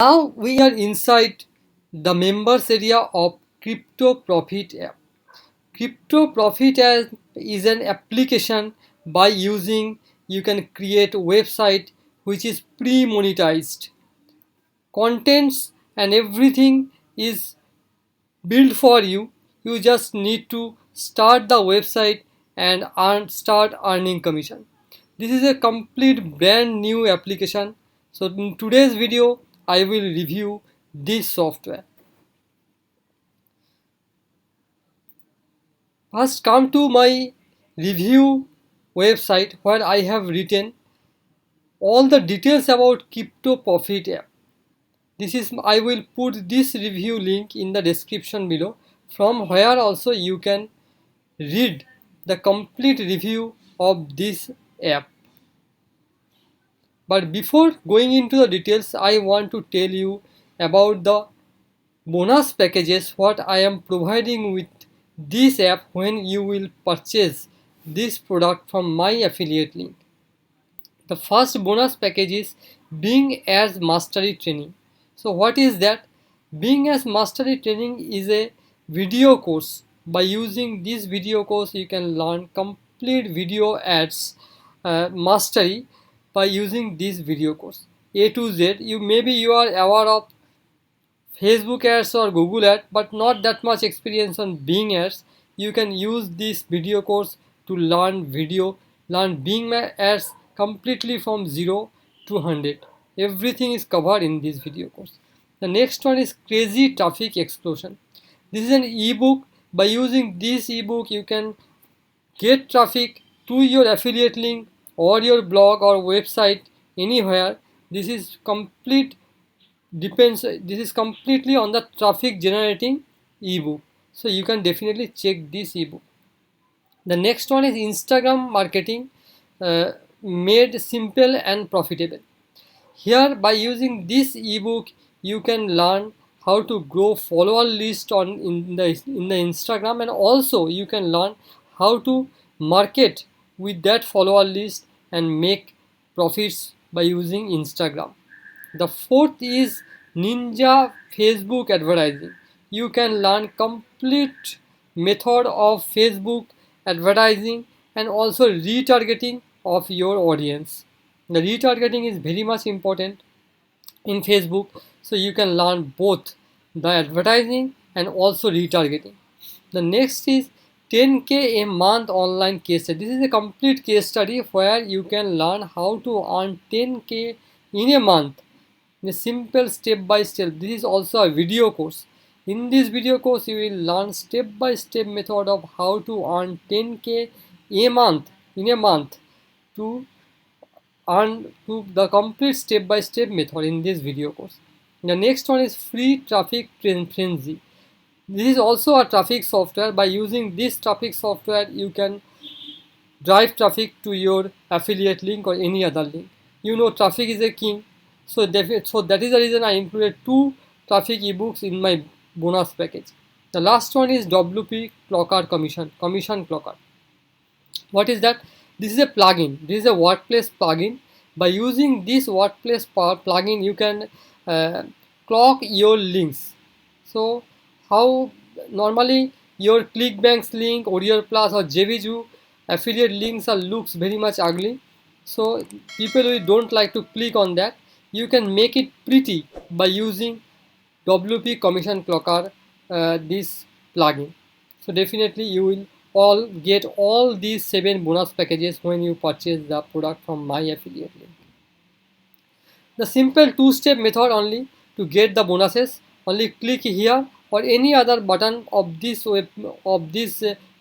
Now we are inside the members area of Crypto Profit app. Crypto Profit app is an application by using you can create a website which is pre-monetized. Contents and everything is built for you. You just need to start the website and start earning commission. This is a complete brand new application. So in today's video I will review this software. First come to my review website where I have written all the details about Crypto Profit app. I will put this review link in the description below, from where also you can read the complete review of this app. But before going into the details, I want to tell you about the bonus packages what I am providing with this app when you will purchase this product from my affiliate link. The first bonus package is Bing as Mastery Training. So what is that? Bing as Mastery Training is a video course. By using this video course you can learn complete video ads mastery by using this video course A to Z. You are aware of Facebook ads or Google ads, but not that much experience on Bing ads. You can use this video course to learn Bing ads completely from 0 to 100. Everything is covered in this video course. The next one is Crazy Traffic Explosion. This is an ebook. By using this ebook you can get traffic to your affiliate link or your blog or website anywhere. This is completely on the traffic generating ebook, so you can definitely check this ebook. The next one is Instagram marketing made simple and profitable. Here, by using this ebook you can learn how to grow follower list in the Instagram, and also you can learn how to market with that follower list and make profits by using Instagram. The fourth is Ninja Facebook advertising. You can learn complete method of Facebook advertising and also retargeting of your audience. The retargeting is very much important in Facebook, so you can learn both the advertising and also retargeting. The next is 10K a month online case study. This is a complete case study where you can learn how to earn 10K in a month in a simple step by step. This is also a video course. In this video course you will learn step by step method of how to earn 10K a month in a month to earn to the complete step by step method in this video course. The next one is Free Traffic Frenzy. This is also a traffic software. By using this traffic software you can drive traffic to your affiliate link or any other link. You know traffic is a king, so that is the reason I included 2 traffic ebooks in my bonus package. The last one is WP Clocker Commission Clocker. What is that? This is a plugin. This is a workplace plugin. By using this workplace plugin you can clock your links. So how normally your ClickBank's link, Warrior Plus or JVZoo affiliate links are looks very much ugly, so people who don't like to click on that, you can make it pretty by using WP Commission Clocker, this plugin. So definitely you will all get all these 7 bonus packages when you purchase the product from my affiliate link. The simple 2-step method only to get the bonuses. Only click here or any other button of this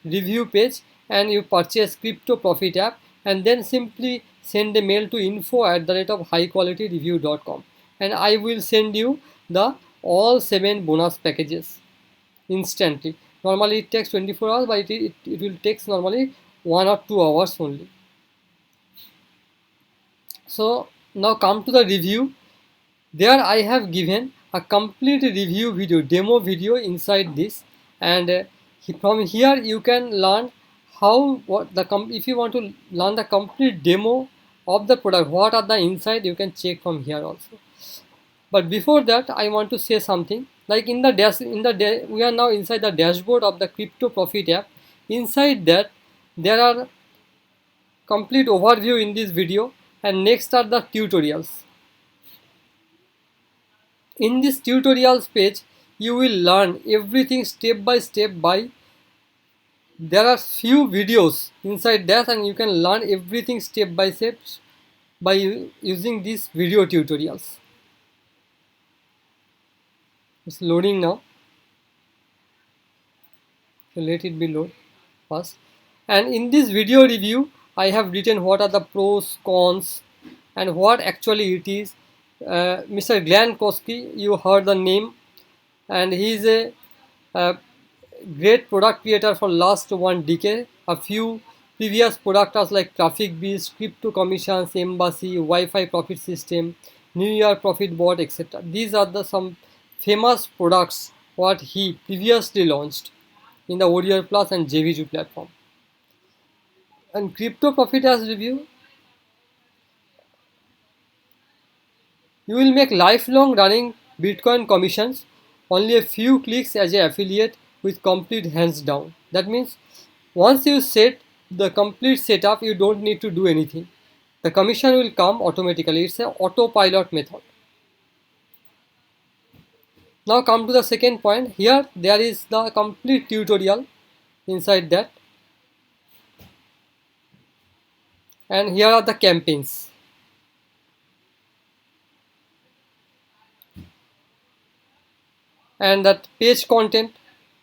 review page and you purchase Crypto Profit app, and then simply send a mail to info@highqualityreview.com and I will send you the all 7 bonus packages instantly. Normally it takes 24 hours, but it will take normally 1 or 2 hours only. So now come to the review. There I have given a complete review video, demo video inside this, and from here you can learn if you want to learn the complete demo of the product, what are the inside, you can check from here also. But before that, I want to say something. Like we are now inside the dashboard of the Crypto Profit app. Inside that, there are complete overview in this video, and next are the tutorials. In this tutorials page, you will learn everything step by step. By there are few videos inside that, and you can learn everything step by step by using these video tutorials. It's loading now, so let it be load first. And in this video review, I have written what are the pros, cons, and what actually it is. Mr. Glenn Kosky, you heard the name, and he is a great product creator for last 1 decade. A few previous products like Traffic Beast, Crypto Commissions, Embassy, Wi-Fi Profit System, New Year Profit Bot, etc. These are the some famous products what he previously launched in the Warrior Plus and JVG platform. And Crypto Profit as review, you will make lifelong running Bitcoin commissions, only a few clicks as an affiliate with complete hands down. That means once you set the complete setup, you don't need to do anything. The commission will come automatically. It's an autopilot method. Now come to the second point. Here there is the complete tutorial inside that. And here are the campaigns. And that page content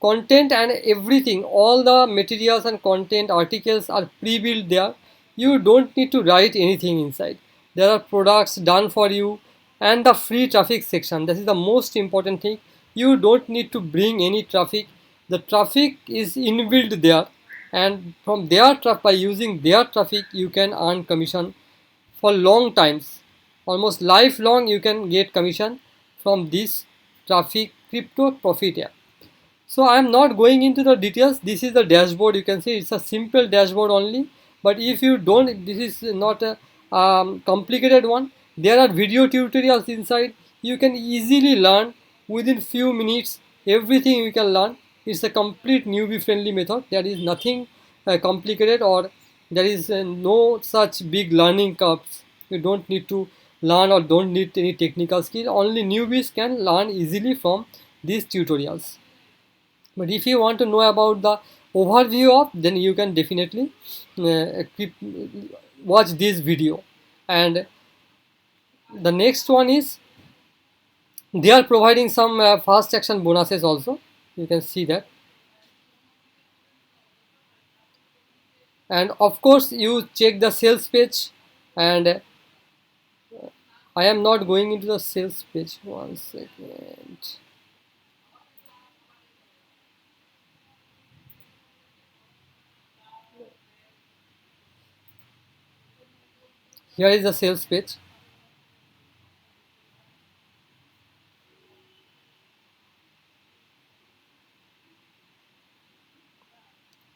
and everything, all the materials and content articles are pre-built there. You don't need to write anything inside. There are products done for you, and the free traffic section, this is the most important thing. You don't need to bring any traffic. The traffic is inbuilt there, and from their by using their traffic you can earn commission for long times, almost lifelong. You can get commission from this traffic Crypto Profit app. So I am not going into the details. This is the dashboard. You can see it's a simple dashboard only. But if you don't, this is not a complicated one. There are video tutorials inside. You can easily learn within few minutes everything you can learn. It's a complete newbie friendly method. There is nothing complicated, or there is no such big learning curves. You don't need to learn or don't need any technical skill. Only newbies can learn easily from these tutorials. But if you want to know about the overview of, then you can definitely watch this video. And the next one is they are providing some fast action bonuses also. You can see that. And of course you check the sales page, and I am not going into the sales page. 1 second. Here is the sales page.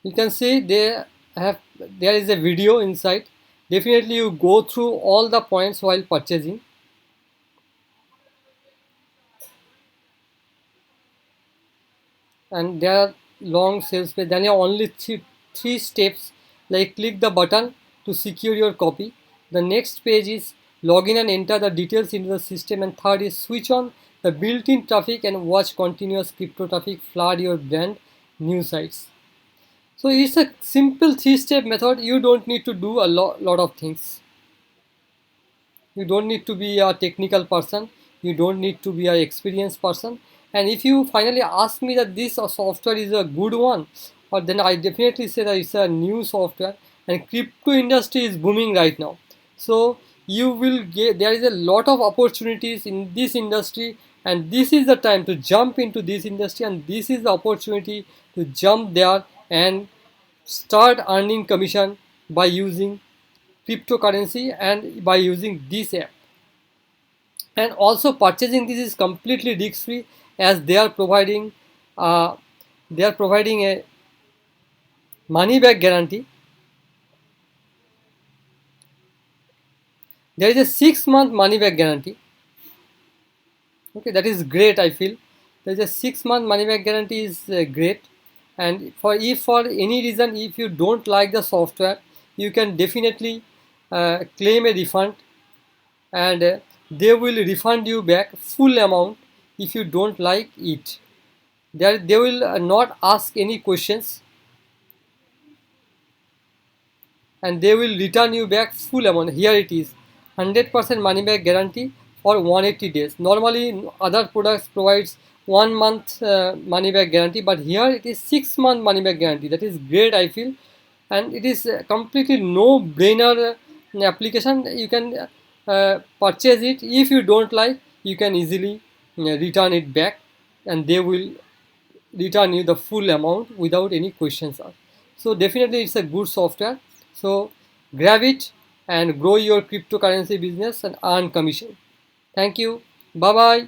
You can see there is a video inside. Definitely you go through all the points while purchasing. And there are long sales page. Then you have only three steps, like click the button to secure your copy. The next page is login and enter the details into the system, and third is switch on the built-in traffic and watch continuous crypto traffic flood your brand new sites. So it's a simple 3-step method. You don't need to do a lot of things. You don't need to be a technical person. You don't need to be an experienced person. And if you finally ask me that this software is a good one, or then I definitely say that it's a new software, and crypto industry is booming right now. So you will get, there is a lot of opportunities in this industry, and this is the time to jump into this industry, and this is the opportunity to jump there and start earning commission by using cryptocurrency and by using this app. And also purchasing this is completely risk free, as they are providing a money back guarantee. There is a 6-month money back guarantee. Okay, that is great. I feel there's a 6 month money back guarantee is great. And for if for any reason if you don't like the software, you can definitely claim a refund, and they will refund you back full amount if you don't like it. They will not ask any questions, and they will return you back full amount. Here it is, 100% money back guarantee for 180 days. Normally other products provides 1 month money back guarantee, but here it is 6 month money back guarantee. That is great, I feel. And it is completely no brainer application. You can purchase it. If you don't like, you can easily return it back, and they will return you the full amount without any questions asked. So definitely it's a good software. So grab it and grow your cryptocurrency business and earn commission. Thank you. Bye bye.